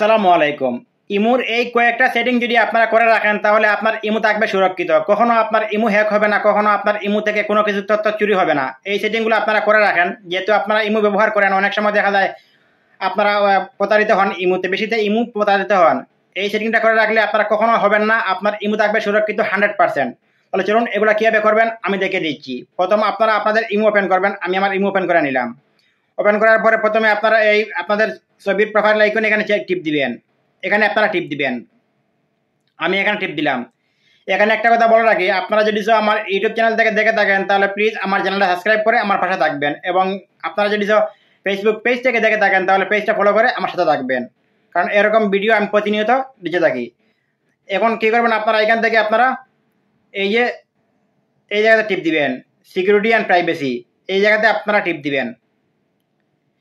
আসসালামু আলাইকুম। ইমুর এই কয়েকটা সেটিং যদি আপনারা করে রাখেন তাহলে আপনার ইমু থাকবে সুরক্ষিত। কখনো আপনার ইমু হ্যাক হবে না, কখনো আপনার ইমু থেকে কোনো কিছু তথ্য চুরি হবে না। এই সেটিংগুলো আপনারা করে রাখেন। যেহেতু আপনারা ইমু ব্যবহার করেন, অনেক সময় দেখা যায় আপনারা প্রতারিত হন, ইমুতে বেশিতে ইমু প্রতারিত হন। এই সেটিংটা করে রাখলে আপনারা কখনো হবেন না, আপনার ইমু থাকবে সুরক্ষিত 100%। তাহলে চলুন এগুলো কীভাবে করবেন আমি দেখে দিচ্ছি। প্রথম আপনারা আপনাদের ইমু ওপেন করবেন। আমি আমার ইমু ওপেন করে নিলাম। ওপেন করার পরে প্রথমে আপনারা এই আপনাদের ছবির প্রোফাইল আইকন এখানে টিপ দিবেন। এখানে আপনারা টিপ দিবেন। আমি এখানে টিপ দিলাম। এখানে একটা কথা বলে রাখি, আপনারা যদি আমার ইউটিউব চ্যানেল থেকে দেখে থাকেন তাহলে প্লিজ আমার চ্যানেলটা সাবস্ক্রাইব করে আমার পাশে থাকবেন, এবং আপনারা যদি ফেসবুক পেজ থেকে দেখে থাকেন তাহলে পেজটা ফলো করে আমার সাথে থাকবেন, কারণ এরকম ভিডিও আমি প্রতিনিয়ত দিতে থাকি। এখন কী করবেন, আপনারা এখান থেকে আপনারা এই জায়গাতে টিপ দিবেন, সিকিউরিটি অ্যান্ড প্রাইভেসি, এই জায়গাতে আপনারা টিপ দিবেন।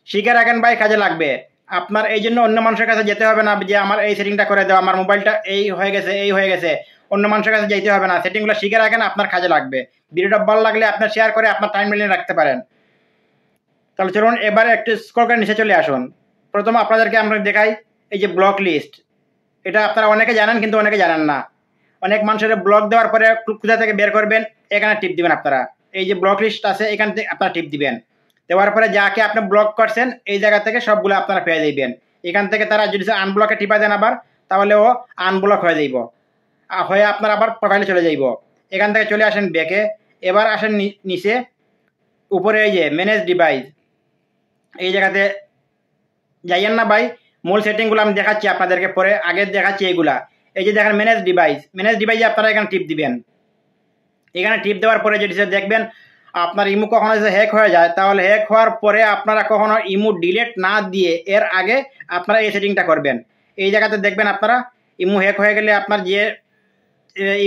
শিখে রাখেন ভাই, কাজে লাগবে। আপনার এই জন্য অন্য মানুষের কাছে যেতে হবে না যে আমার এই সেটিংটা করে দাও, আমার মোবাইলটা এই হয়ে গেছে, অন্য মানুষের কাছে যেতে হবে না। সেটিংগুলো শিখে রাখেন, আপনার কাজে লাগবে। ভিডিওটা ভালো লাগলে আপনার শেয়ার করে আপনার টাইম মিলিয়ে রাখতে পারেন। তাহলে চলুন এবারে একটু স্ক্রল করে নিচে চলে আসুন। প্রথমে আপনাদেরকে আমরা দেখাই এই যে ব্লক লিস্ট। এটা আপনারা অনেকে জানেন কিন্তু অনেকে জানেন না। অনেক মানুষের ব্লক দেওয়ার পরে কোথা থেকে বের করবেন, এখানে টিপ দিবেন আপনারা। এই যে ব্লক লিস্ট আছে এখান থেকে আপনারা টিপ দিবেন। দেওয়ার পরে যাকে আপনি ব্লক করছেন এই জায়গা থেকে সবগুলো আপনারা পেয়ে যাবেন। এখান থেকে তারা যদি আনব্লকে টিপা দেন আবার, তাহলে ও আনব্লক হয়ে যাইব, হয়ে আপনার আবার প্রোফাইলে চলে যাইব। এখান থেকে চলে আসেন ব্যাকে। এবার আসেন নিচে উপরে এই যে ম্যানেজ ডিভাইস, এই জায়গাতে যাইয়েন না ভাই। মূল সেটিংগুলো আমি দেখাচ্ছি আপনাদেরকে, পরে আগে দেখাচ্ছি এইগুলা। এই যে দেখেন ম্যানেজ ডিভাইসে আপনারা এখানে টিপ দিবেন। এখানে টিপ দেওয়ার পরে যদি দেখবেন আপনার ইমু কখনো যদি হ্যাক হয়ে যায়, তাহলে হ্যাক হওয়ার পরে আপনারা কখনো ইমু ডিলিট না দিয়ে এর আগে আপনারা এই সেটিংটা করবেন। এই জায়গাতে দেখবেন আপনারা ইমু হ্যাক হয়ে গেলে আপনার যে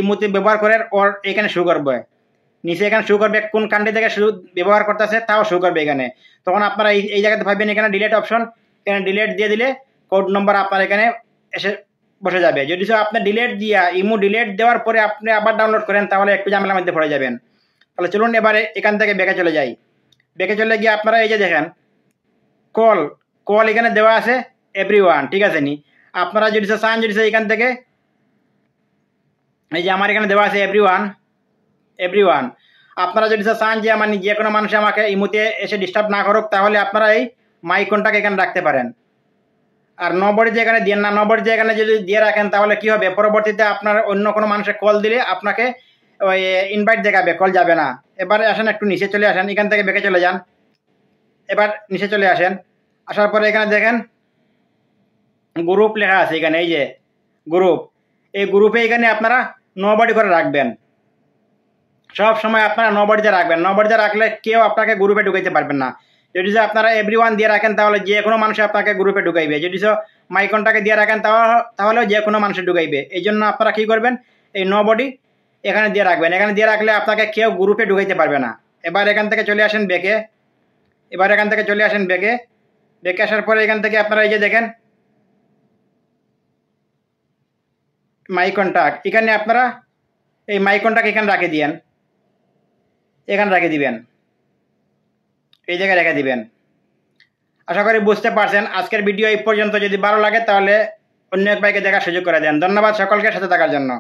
ইমুতে ব্যবহার করেন ওর এখানে শো করবে, নিচে এখানে শো করবে কোন কান্ট্রি থেকে ব্যবহার করতেছে তাও শো করবে এখানে। তখন আপনারা এই জায়গাতে ভাববেন এখানে ডিলিট অপশন, এখানে ডিলিট দিয়ে দিলে কোড নম্বর আপনার এখানে এসে বসে যাবে। যদি আপনি ডিলিট দিয়া ইমু ডিলিট দেওয়ার পরে আপনি আবার ডাউনলোড করেন তাহলে একটু ঝামেলার মধ্যে পড়ে যাবেন। তাহলে চলুন এবারে এখান থেকে ব্যাকে চলে যাই। ব্যাকে চলে গিয়ে আপনারা এই যে দেখেন কল এখানে দেওয়া আছে এভরিওয়ান, ঠিক আছে নি। আপনারা যদি চান এখান থেকে এই যে আমার এখানে দেওয়া আছে এভরিওয়ান। আপনারা যদি চান যে আমার যে কোনো মানুষ আমাকে ইমুতে এসে ডিস্টার্ব না করুক, তাহলে আপনারা এই মাইকনটাকে এখানে রাখতে পারেন। আর নবডি যে এখানে দিয়ে না, নবডি যে এখানে যদি দিয়ে রাখেন তাহলে কি হবে, পরবর্তীতে আপনার অন্য কোনো মানুষের কল দিলে আপনাকে ওই ইনভাইট দেখাবে, কল যাবে না। এবারে আসেন একটু নিচে চলে আসেন, এখান থেকে ব্যাকে চলে যান। এবার নিচে চলে আসেন, আসার পরে এখানে দেখেন গ্রুপ লেখা আছে এখানে, এই যে গ্রুপ, এই গ্রুপে এখানে আপনারা নবডি করে রাখবেন। সব সময় আপনারা নবডিতে রাখবেন। নবডিতে রাখলে কেউ আপনাকে গ্রুপে ঢুকাইতে পারবেন না। যদি আপনারা এভরিওয়ান দিয়ে রাখেন তাহলে যে কোনো মানুষ আপনাকে গ্রুপে ঢুকাইবে। যদি মাইকনটাকে দিয়ে রাখেন তাহলেও যে কোনো মানুষ ঢুকাইবে। এই জন্য আপনারা কী করবেন, এই নবডি এখানে দিয়ে রাখবেন। এখানে দিয়ে রাখলে আপনাকে কেউ গ্রুপে ঢুকাইতে পারবে না। এবার এখান থেকে চলে আসেন ব্যাকে। ব্যাকে আসার পরে এখান থেকে আপনারা এই যে দেখেন মাই কন্টাক্ট, এখানে আপনারা এই মাই কন্টাক্ট এখানে রেখে দিবেন, এই জায়গায় রেখে দিবেন। আশা করি বুঝতে পারছেন। আজকের ভিডিও এই পর্যন্ত। যদি ভালো লাগে তাহলে অন্য এক ভাইকে দেখার সুযোগ করে দেন। ধন্যবাদ সকলকে সাথে থাকার জন্য।